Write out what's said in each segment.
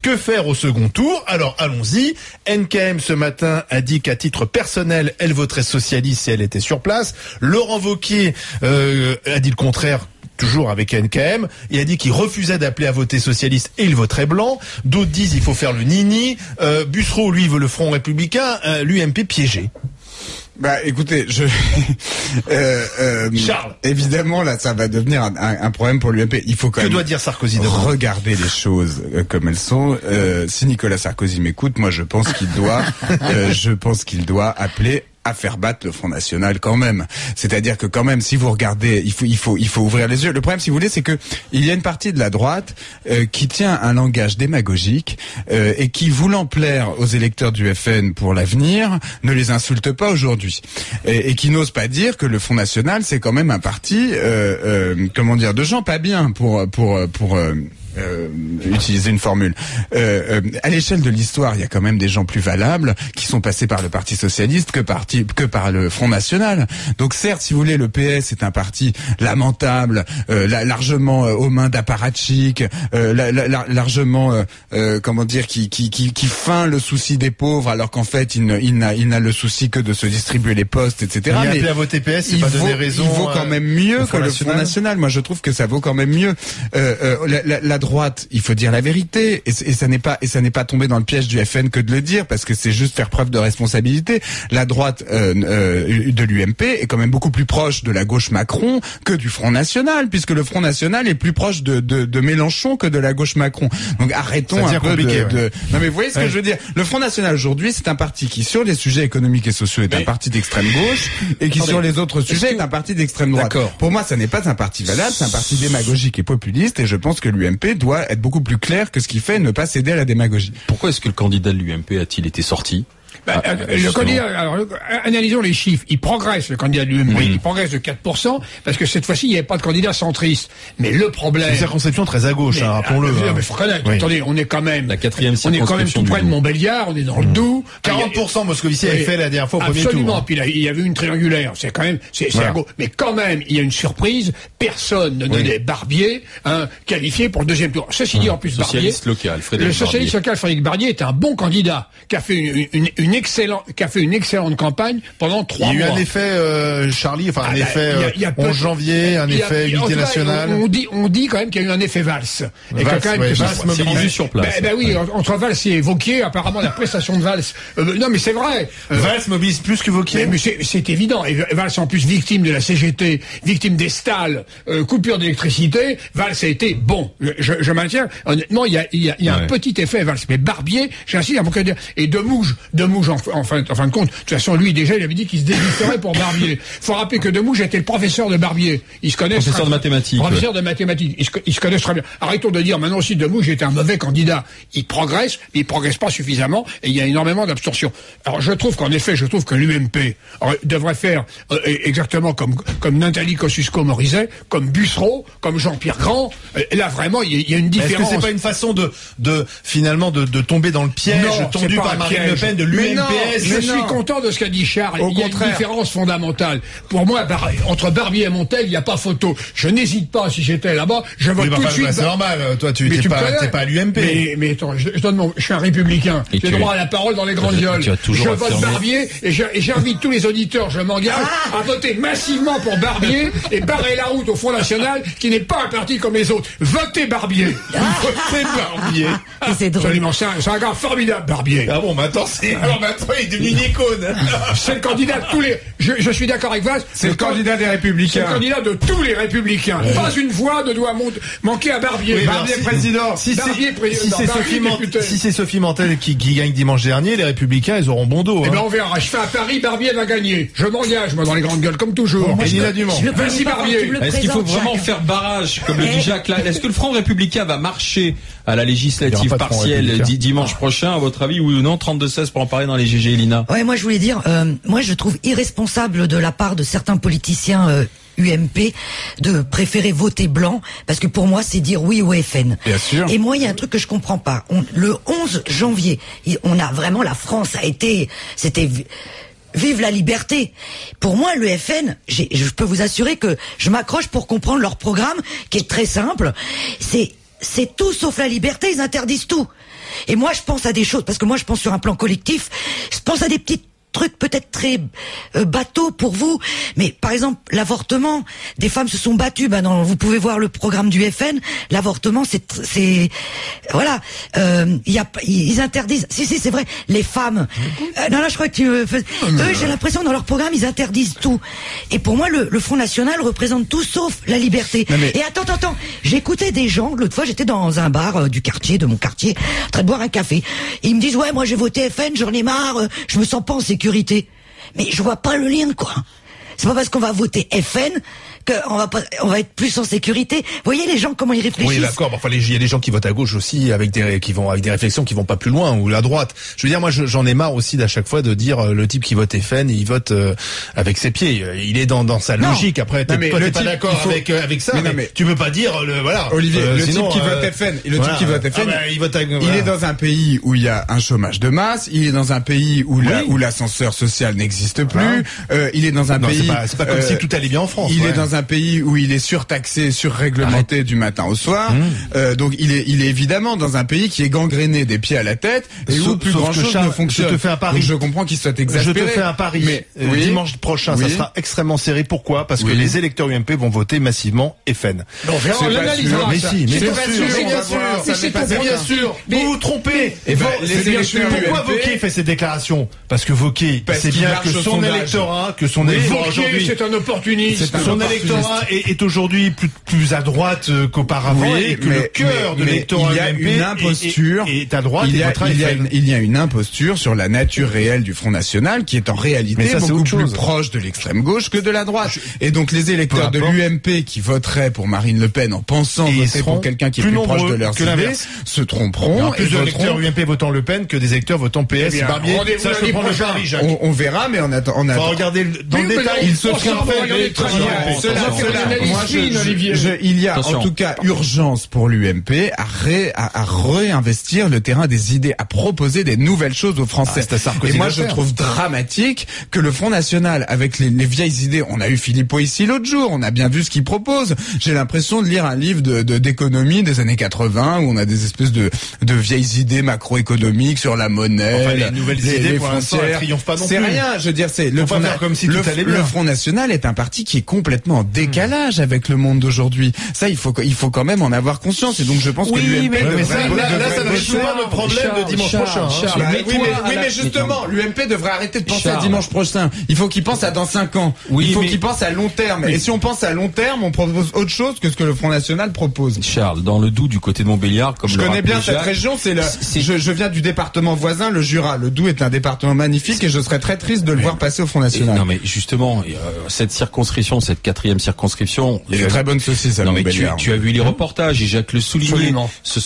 Que faire au second tour? Alors allons-y. NKM ce matin a dit qu'à titre personnel, elle voterait socialiste si elle était sur place. Laurent Wauquiez a dit le contraire, toujours avec NKM. Il a dit qu'il refusait d'appeler à voter socialiste et il voterait blanc. D'autres disent il faut faire le nini. Bussereau, lui, veut le Front républicain. L'UMP piégé. Bah, écoutez, Charles. Évidemment, là, ça va devenir un problème pour l'UMP. Il faut quand même. Que doit dire Sarkozy devant? Regarder les choses comme elles sont. Si Nicolas Sarkozy m'écoute, moi, je pense qu'il doit appeler à faire battre le Front National quand même. C'est-à-dire que quand même, si vous regardez, il faut ouvrir les yeux. Le problème, si vous voulez, c'est que il y a une partie de la droite qui tient un langage démagogique et qui, voulant plaire aux électeurs du FN pour l'avenir, ne les insulte pas aujourd'hui et qui n'ose pas dire que le Front National, c'est quand même un parti, de gens pas bien pour utiliser une formule. À l'échelle de l'histoire, il y a quand même des gens plus valables qui sont passés par le Parti socialiste que par le Front National. Donc certes, si vous voulez, le PS est un parti lamentable, largement aux mains d'apparatchiks, largement qui feint le souci des pauvres, alors qu'en fait il n'a le souci que de se distribuer les postes, etc. Mais appeler à voter PS, c'est pas donner raison. Il vaut quand même mieux que le Front National. Moi, je trouve que ça vaut quand même mieux. La droite, il faut dire la vérité, et ça n'est pas tombé dans le piège du FN que de le dire, parce que c'est juste faire preuve de responsabilité. La droite de l'UMP est quand même beaucoup plus proche de la gauche Macron que du Front National, puisque le Front National est plus proche de Mélenchon que de la gauche Macron. Donc arrêtons un peu Non mais vous voyez ce que je veux dire. Le Front National aujourd'hui, c'est un parti qui, sur les sujets économiques et sociaux, est un parti d'extrême gauche, et qui, sur les autres sujets, est un parti d'extrême droite. Pour moi, ça n'est pas un parti valable, c'est un parti démagogique et populiste, et je pense que l'UMP doit être beaucoup plus clair que ce qui fait ne pas céder à la démagogie. Pourquoi est-ce que le candidat de l'UMP a-t-il été sorti? Le candidat, alors, analysons les chiffres. Il progresse, le candidat de l'UMP. Il progresse de 4%, parce que cette fois-ci, il n'y avait pas de candidat centriste. Mais le problème. C'est une circonscription très à gauche, rappelons-le. Mais faut reconnaître. Oui. Attendez, on est quand même. La quatrième circonscription. On est quand même tout près de Montbéliard, on est dans le Doubs. 40% Moscovici avait fait la dernière fois au premier tour. Absolument. Puis il y avait une triangulaire. C'est quand même, c'est à gauche. Mais quand même, il y a une surprise. Personne ne donnait Barbier, qualifié pour le deuxième tour. Ceci dit, en plus, Barbier. Le socialiste local, Frédéric Barbier, est un bon candidat, qui a fait une excellente campagne pendant 3 mois. Il y a eu un effet Charlie, enfin effet 11 janvier, un effet unité nationale. On dit quand même qu'il y a eu un effet Valls. Et Valls, quand même Valls mobilisé sur place. Oui, entre Valls et Wauquiez, apparemment la prestation de Valls. Non mais c'est vrai. Valls mobilise plus que Wauquiez. Mais c'est évident. Et Valls en plus victime de la CGT, victime des stalles, coupure d'électricité. Valls a été bon. Je maintiens. Honnêtement, il y a un petit effet Valls. Mais Barbier, j'insiste à mon dire. Et Demouge en fin de compte, de toute façon, lui, déjà, il avait dit qu'il se désisterait pour Barbier. Faut rappeler que Demouge était le professeur de Barbier. Ils se connaissent. Professeur de mathématiques. Professeur de mathématiques. Ils se connaissent très bien. Arrêtons de dire maintenant aussi Demouge était un mauvais candidat. Il progresse, mais il progresse pas suffisamment et il y a énormément d'abstention. Alors, je trouve que l'UMP devrait faire exactement comme Nathalie Kosciusko-Morizet, comme Bussereau, comme Jean-Pierre Grand. Là, vraiment, il y a une différence. Est-ce que c'est pas une façon finalement de tomber dans le piège tendu par Marine Le Pen de l'UMPS? Je suis content de ce qu'a dit Charles. Il y a une différence fondamentale. Pour moi, entre Barbier et Montel, il n'y a pas photo. Je n'hésite pas, si j'étais là-bas, je vote tout de suite. C'est normal, toi, tu n'es pas à l'UMP. Mais attends, je suis un républicain. J'ai droit à la parole dans les grandes gueules. Je vote Barbier et j'invite tous les auditeurs, je m'engage à voter massivement pour Barbier et barrer la route au Front National, qui n'est pas un parti comme les autres. Votez Barbier. Votez Barbier. C'est drôle. Absolument, c'est un gars formidable, Barbier. Ah bon, maintenant, il est devenu une icône. C'est le candidat de tous les... Je suis d'accord avec Valls. C'est le candidat des Républicains. C'est le candidat de tous les Républicains. Pas une voix ne doit manquer à Barbier. Barbier président. Si c'est Sophie Mantel qui gagne dimanche dernier, les Républicains, ils auront bon dos. Eh ben, on verra. Je fais à Paris, Barbier va gagner. Je m'engage, moi, dans les grandes gueules, comme toujours. Vas-y, Barbier. Est-ce qu'il faut vraiment faire barrage, comme le dit Jacques là? Est-ce que le Front Républicain va marcher à la législative partielle dimanche prochain, à votre avis, oui ou non? 32-16 pour en parler dans les GG, Elina. Ouais, moi je voulais dire, moi je trouve irresponsable de la part de certains politiciens UMP de préférer voter blanc, parce que pour moi c'est dire oui au FN. Bien sûr. Et moi il y a un truc que je comprends pas. Le 11 janvier, on a vraiment, la France c'était vive la liberté. Pour moi, le FN, je peux vous assurer que je m'accroche pour comprendre leur programme, qui est très simple. C'est tout sauf la liberté, ils interdisent tout. Et moi, je pense à des choses, parce que moi, je pense sur un plan collectif, je pense à des petits trucs peut-être très bateaux pour vous, mais par exemple l'avortement, des femmes se sont battues. Vous pouvez voir le programme du FN. L'avortement, c'est voilà, ils interdisent. Si c'est vrai, les femmes. Non, je crois que eux, j'ai l'impression que dans leur programme ils interdisent tout. Et pour moi, le Front National représente tout sauf la liberté. Et attends, j'écoutais des gens. L'autre fois, j'étais dans un bar de mon quartier, en train de boire un café. Et ils me disent ouais, moi j'ai voté FN, j'en ai marre, je me sens pas en sécurité. Mais je vois pas le lien, quoi. C'est pas parce qu'on va voter FN qu'on va être plus en sécurité. Vous voyez les gens comment ils réfléchissent. Oui, d'accord. Enfin, il y a des gens qui votent à gauche aussi qui vont avec des réflexions qui vont pas plus loin, ou la droite. Je veux dire, moi, j'en ai marre aussi d'à chaque fois de dire le type qui vote FN, il vote avec ses pieds. Il est dans sa logique. Après, toi, t'es pas d'accord avec ça. Mais tu peux pas dire voilà. Olivier, le type qui vote FN, il est dans un pays où il y a un chômage de masse. Il est dans un pays où l'ascenseur social n'existe plus. Il est dans un pays. C'est pas comme si tout allait bien en France. Il est dans un pays où il est surtaxé, surréglementé du matin au soir. Donc il est évidemment dans un pays qui est gangréné des pieds à la tête et où plus grand chose ne fonctionne. Je te fais un pari. Donc je comprends qu'il soit exaspéré. Je te fais un pari. Mais dimanche prochain, ça sera extrêmement serré. Pourquoi ? Parce que les électeurs UMP vont voter massivement FN. On l'analysera. Mais si, mais bien sûr. Vous vous trompez. Pourquoi Wauquiez fait ces déclarations ? Parce que Wauquiez, c'est bien que son électorat, aujourd'hui, c'est un opportuniste. Son électorat est aujourd'hui plus à droite qu'auparavant, et que le cœur de l'électorat UMP est à droite. Il y a une imposture sur la nature réelle du Front National qui est en réalité beaucoup plus proche de l'extrême gauche que de la droite. Et donc les électeurs de l'UMP qui voteraient pour Marine Le Pen en pensant voter pour quelqu'un qui est plus proche de leurs idées se tromperont. Plus d'électeurs UMP votant Le Pen que des électeurs votant PS. Barbier, ça je peux prendre le pari, Jacques. On verra, mais on attend. On va regarder dans le détail. Il se il y a en tout cas urgence pour l'UMP à réinvestir le terrain des idées, à proposer des nouvelles choses aux Français. Et moi je trouve dramatique que le Front National, avec les vieilles idées, on a eu Philippot ici l'autre jour, on a bien vu ce qu'il propose. J'ai l'impression de lire un livre d'économie des années 80 où on a des espèces de vieilles idées macroéconomiques sur la monnaie, les nouvelles idées les pour l'instant elles triomphent pas non plus. C'est rien, je veux dire, c'est le Front National est un parti qui est complètement en décalage avec le monde d'aujourd'hui. Ça, il faut quand même en avoir conscience. Et donc, je pense que l'UMP devrait... ça ne résout pas notre problème de dimanche prochain. Mais justement, l'UMP devrait arrêter de penser à dimanche prochain. Il faut qu'il pense à dans 5 ans. Il faut qu'il pense à long terme. Et si on pense à long terme, on propose autre chose que ce que le Front National propose. Charles, dans le Doubs, du côté de Montbéliard, comme je connais bien cette région, je viens du département voisin, le Jura. Le Doubs est un département magnifique et je serais très triste de le voir passer au Front National. Non, mais justement, cette circonscription, cette 4e circonscription. Il y a de très bonnes saucisses à Montbéliard. Tu as vu les reportages, et Jacques le soulignait. Absolument. Ce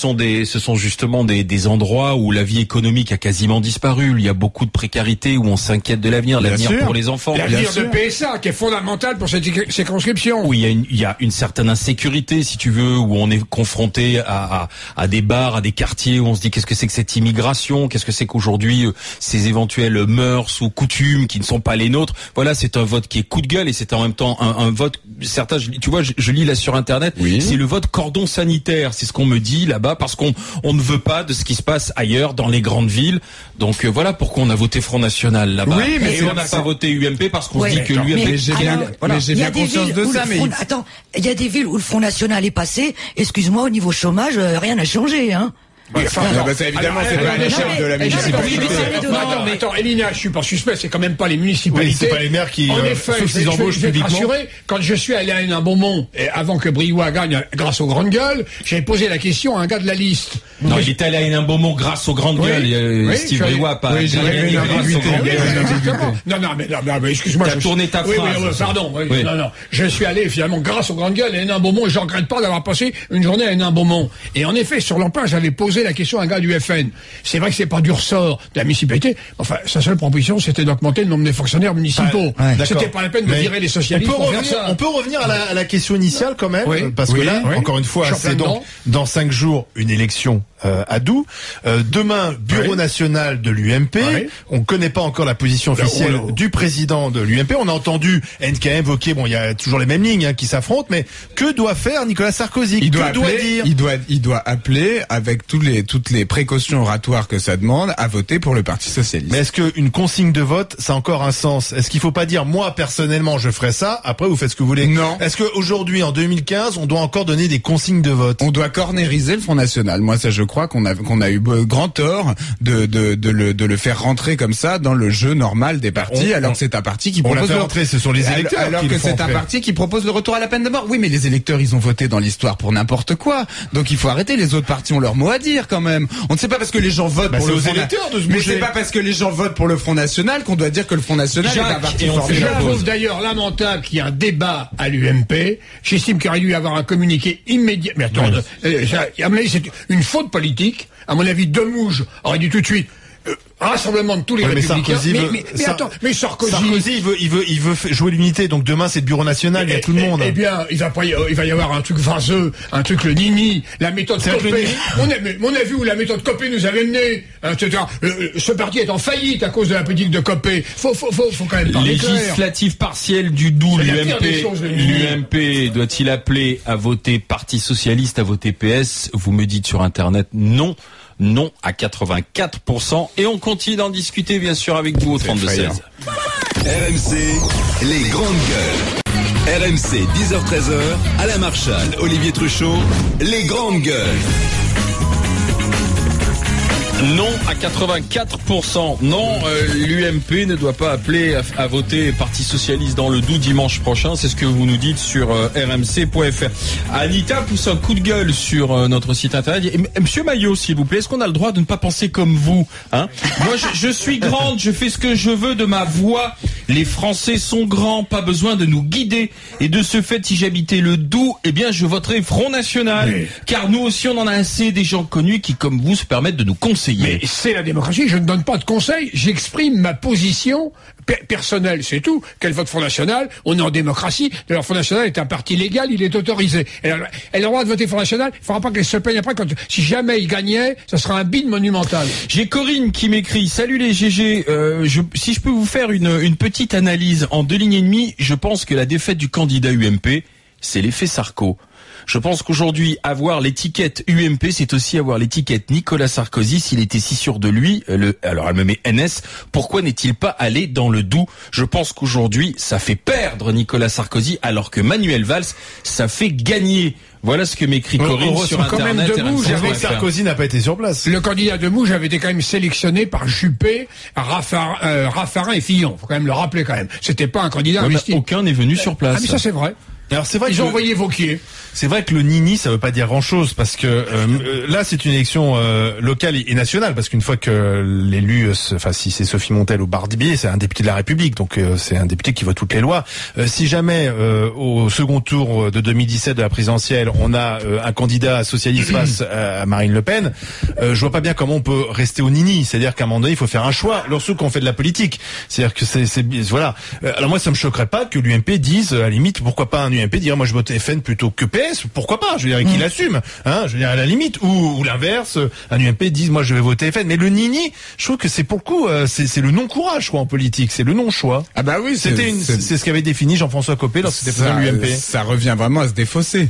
sont justement des endroits où la vie économique a quasiment disparu. Il y a beaucoup de précarité, où on s'inquiète de l'avenir pour les enfants. L'avenir de PSA, qui est fondamental pour cette circonscription. Oui, il y a une certaine insécurité, si tu veux, où on est confronté à des bars, à des quartiers, où on se dit qu'est-ce que c'est que cette immigration, qu'est-ce que c'est qu'aujourd'hui ces éventuelles mœurs ou coutumes qui ne sont pas les nôtres. Voilà, c'est un vote qui est coup de gueule, et c'est en même temps un vote, certains, tu vois, je lis là sur Internet, c'est le vote cordon sanitaire, c'est ce qu'on me dit là-bas, parce qu'on ne veut pas de ce qui se passe ailleurs dans les grandes villes. Donc voilà pourquoi on a voté Front National là-bas. Oui, mais on n'a pas voté UMP parce qu'on se dit que l'UMP... J'ai bien conscience de ça, mais... Attends, il y a des villes où le Front National est passé, excuse-moi, au niveau chômage, rien n'a changé, hein. Évidemment, c'est pas à l'échelle de la municipalité. Attends, Elina, je suis pas suspect, c'est quand même pas les municipalités. C'est pas les maires qui, en effet, je vais te rassurer, quand je suis allé à Hénin-Beaumont, avant que Briouat gagne grâce aux grandes gueules, j'avais posé la question à un gars de la liste. Non, il est allé à Hénin-Beaumont grâce aux grandes gueules, Steve Briouat, pas. Non, mais excuse-moi. T'as tourné ta phrase. Pardon. Non. Je suis allé, finalement, grâce aux grandes gueules à Hénin-Beaumont, et je regrette pas d'avoir passé une journée à Hénin-Beaumont. Et en effet, sur l'emploi, j'avais posé la question à un gars du FN. C'est vrai que c'est pas du ressort de la municipalité. Enfin, sa seule proposition, c'était d'augmenter le nombre de fonctionnaires municipaux. C'était pas la peine de virer les socialistes. On peut revenir à la question initiale quand même, parce que là, encore une fois, c'est donc dans 5 jours une élection à Doux. Demain, bureau national de l'UMP. Ouais. On connaît pas encore la position officielle du président de l'UMP. On a entendu NKM, Wauquiez, bon, il y a toujours les mêmes lignes qui s'affrontent, mais que doit faire Nicolas Sarkozy? Il doit appeler avec toutes les précautions oratoires que ça demande à voter pour le Parti socialiste. Mais est-ce qu'une consigne de vote, ça a encore un sens? Est-ce qu'il faut pas dire, moi, personnellement, je ferai ça, après vous faites ce que vous voulez? Non. Est-ce qu'aujourd'hui, en 2015, on doit encore donner des consignes de vote? On doit cornériser le Front National. Moi, ça, je crois qu'on a eu grand tort de le faire rentrer comme ça dans le jeu normal des partis, alors que c'est un parti qui propose rentrer, ce sont les électeurs alors que c'est un parti qui propose le retour à la peine de mort. Oui, mais les électeurs, ils ont voté dans l'histoire pour n'importe quoi. Donc il faut arrêter. Les autres partis ont leur mot à dire quand même. On ne sait pas parce que les gens votent pour le Front National. Mais c'est pas parce que les gens votent pour le Front National qu'on doit dire que le Front National est un parti formidable. Je trouve d'ailleurs lamentable qu'il y ait un débat à l'UMP. J'estime qu'il aurait dû y avoir un communiqué immédiat. Mais attends, à mon avis, c'est une faute politique. À mon avis, Demouge aurait dû tout de suite rassemblement de tous les républicains. Mais Sarkozy, il veut jouer l'unité. Donc demain, c'est le bureau national, il y a tout le monde. Eh bien, il va y avoir un truc vaseux, un truc le nini, la méthode Copé. On a vu où la méthode Copé nous avait mené, etc. Ce parti est en faillite à cause de la politique de Copé. Faut quand même parler clair. Législative partielle du Doubs, l'UMP doit-il appeler à voter Parti socialiste, à voter PS? Vous me dites sur Internet non. Non à 84%. Et on continue d'en discuter, bien sûr, avec vous au 32-16. RMC, les grandes gueules. RMC, 10h-13h, Alain Marchal, Olivier Truchot, les grandes gueules. Non à 84%. Non, l'UMP ne doit pas appeler à voter Parti Socialiste dans le Doubs dimanche prochain. C'est ce que vous nous dites sur rmc.fr. Anita pousse un coup de gueule sur notre site internet. Monsieur Maillot, s'il vous plaît, est-ce qu'on a le droit de ne pas penser comme vous, hein? Moi, je suis grande, je fais ce que je veux de ma voix. Les Français sont grands, pas besoin de nous guider. Et de ce fait, si j'habitais le Doubs, eh bien, je voterais Front National. Mais... car nous aussi, on en a assez des gens connus qui, comme vous, se permettent de nous conseiller. Mais c'est la démocratie, je ne donne pas de conseils, j'exprime ma position personnelle, c'est tout. Quel vote Front National? On est en démocratie. D'ailleurs, Front National est un parti légal, il est autorisé. Elle a le droit de voter Front National, il ne faudra pas qu'elle se plaigne après. Si jamais il gagnait, ça sera un bide monumental. J'ai Corinne qui m'écrit: salut les GG, si je peux vous faire une petite analyse en 2 lignes et demie, je pense que la défaite du candidat UMP, c'est l'effet Sarko. Je pense qu'aujourd'hui, avoir l'étiquette UMP, c'est aussi avoir l'étiquette Nicolas Sarkozy. S'il était si sûr de lui, alors elle me met NS, pourquoi n'est-il pas allé dans le Doubs? Je pense qu'aujourd'hui, ça fait perdre Nicolas Sarkozy, alors que Manuel Valls, ça fait gagner. Voilà ce que m'écrit Corinne sur Internet. Sarkozy n'a pas été sur place. Le candidat de Mouge avait été quand même sélectionné par Juppé, Raffarin et Fillon. Faut quand même le rappeler quand même. C'était pas un candidat investi. Aucun n'est venu sur place. Ah mais ça c'est vrai. Alors c'est vrai ils ont envoyé Wauquiez. C'est vrai que le nini, ça veut pas dire grand-chose parce que là, c'est une élection locale et nationale parce qu'une fois que l'élu, enfin si c'est Sophie Montel ou Barbier, c'est un député de la République, donc c'est un député qui vote toutes les lois. Si jamais au second tour de 2017 de la présidentielle, on a un candidat socialiste face à Marine Le Pen, je vois pas bien comment on peut rester au nini. C'est-à-dire qu'à un moment donné, il faut faire un choix lorsqu'on fait de la politique. C'est-à-dire que c'est voilà. Alors moi, ça me choquerait pas que l'UMP dise, à la limite, pourquoi pas un UMP dire moi je vote FN plutôt que PS. Pourquoi pas? Je veux dire qu'il assume, hein. Je veux dire à la limite, ou l'inverse, un UMP dise moi je vais voter FN. Mais le nini, je trouve que c'est pour le coup, c'est le non courage quoi en politique, c'est le non choix. Ah bah oui, c'est ce qu'avait défini Jean-François Copé lorsqu'il était président de l'UMP. Ça revient vraiment à se défausser.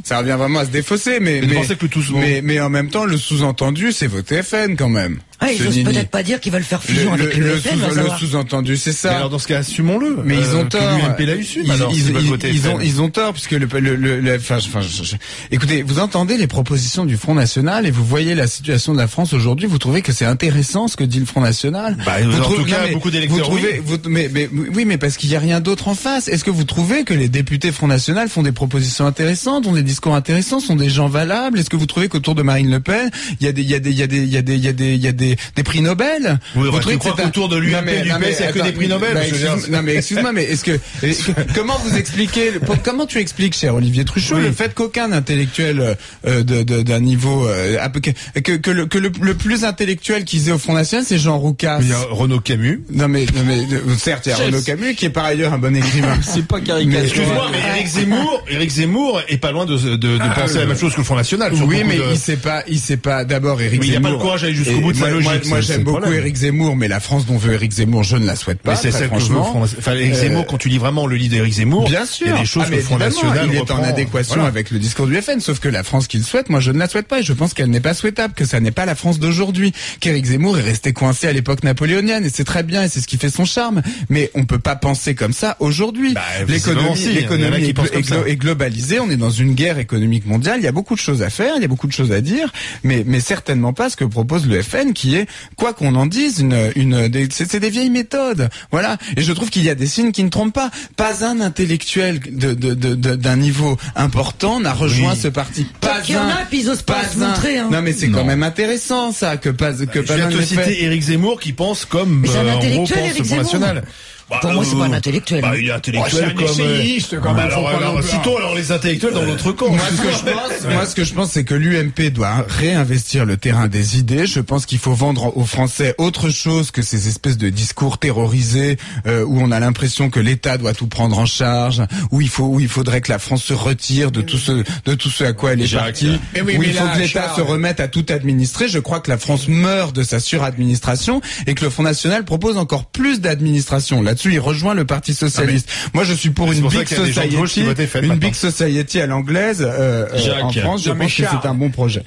Ça revient vraiment à se défausser, mais en même temps, le sous-entendu, c'est voter FN quand même. Ah, ils osent peut-être pas dire qu'ils veulent faire fusion avec le FN. Le sous-entendu, c'est ça. Mais alors dans ce cas, assumons-le. Mais ils ont tort. L'UMP l'a eu. Ils ont tort puisque écoutez, vous entendez les propositions du Front National et vous voyez la situation de la France aujourd'hui. Vous trouvez que c'est intéressant ce que dit le Front National? En tout cas, beaucoup d'électeurs. Mais parce qu'il y a rien d'autre en face. Est-ce que vous trouvez que les députés Front National font des propositions intéressantes, ont des discours intéressants, sont des gens valables? Est-ce que vous trouvez qu'autour de Marine Le Pen, il y a des des prix Nobel. Oui, tu crois qu'autour de l'UMP et du PS, il y a que des prix Nobel? Non, mais excuse-moi, mais comment vous expliquez, comment tu expliques, cher Olivier Truchot, le fait qu'aucun intellectuel d'un niveau que le plus intellectuel qu'ils aient au Front National, c'est Jean Roucas. Il y a Renaud Camus. Non mais certes, il y a Renaud Camus qui est par ailleurs un bon écrivain. C'est pas caricature. Excuse-moi, mais Éric Zemmour est pas loin de penser la même chose que le Front National. Oui, mais il sait pas d'abord Éric Zemmour. Il n'a pas le courage d'aller jusqu'au bout de sa logique. Moi j'aime beaucoup Éric Zemmour, mais la France dont veut Éric Zemmour, je ne la souhaite pas. Mais c'est celle que veut enfin, Éric Zemmour, quand tu lis vraiment le livre d'Éric Zemmour, bien sûr, il y a des choses que le Front National il est en adéquation avec le discours du FN, sauf que la France qu'il souhaite, moi je ne la souhaite pas, et je pense qu'elle n'est pas souhaitable, que ça n'est pas la France d'aujourd'hui, qu'Éric Zemmour est resté coincé à l'époque napoléonienne, et c'est très bien, et c'est ce qui fait son charme, mais on peut pas penser comme ça aujourd'hui. L'économie est globalisée, on est dans une guerre économique mondiale, il y a beaucoup de choses à faire, il y a beaucoup de choses à dire, mais certainement pas ce que propose le FN, qui est, quoi qu'on en dise, c'est des vieilles méthodes, voilà. Et je trouve qu'il y a des signes qui ne trompent pas. Pas un intellectuel d'un niveau important n'a rejoint ce parti. Il y en a, puis ils osent pas se montrer. Hein. Non, mais c'est quand même intéressant ça, que pas je viens de te citer Éric Zemmour qui pense comme en gros pense le Front National. Pour moi, c'est pas un intellectuel. Il est intellectuel comme essayiste, quand même. Citons alors les intellectuels dans l'autre camp. Moi, ce que je pense, c'est que l'UMP doit réinvestir le terrain des idées. Je pense qu'il faut vendre aux Français autre chose que ces espèces de discours terrorisés où on a l'impression que l'État doit tout prendre en charge, où il faudrait que la France se retire de tout ce à quoi elle est partie, où il faut que l'État se remette à tout administrer. Je crois que la France meurt de sa suradministration et que le Front National propose encore plus d'administration. Là-dessus, il rejoint le Parti socialiste. Moi, je suis pour une big society à l'anglaise en France. Je pense que c'est un bon projet.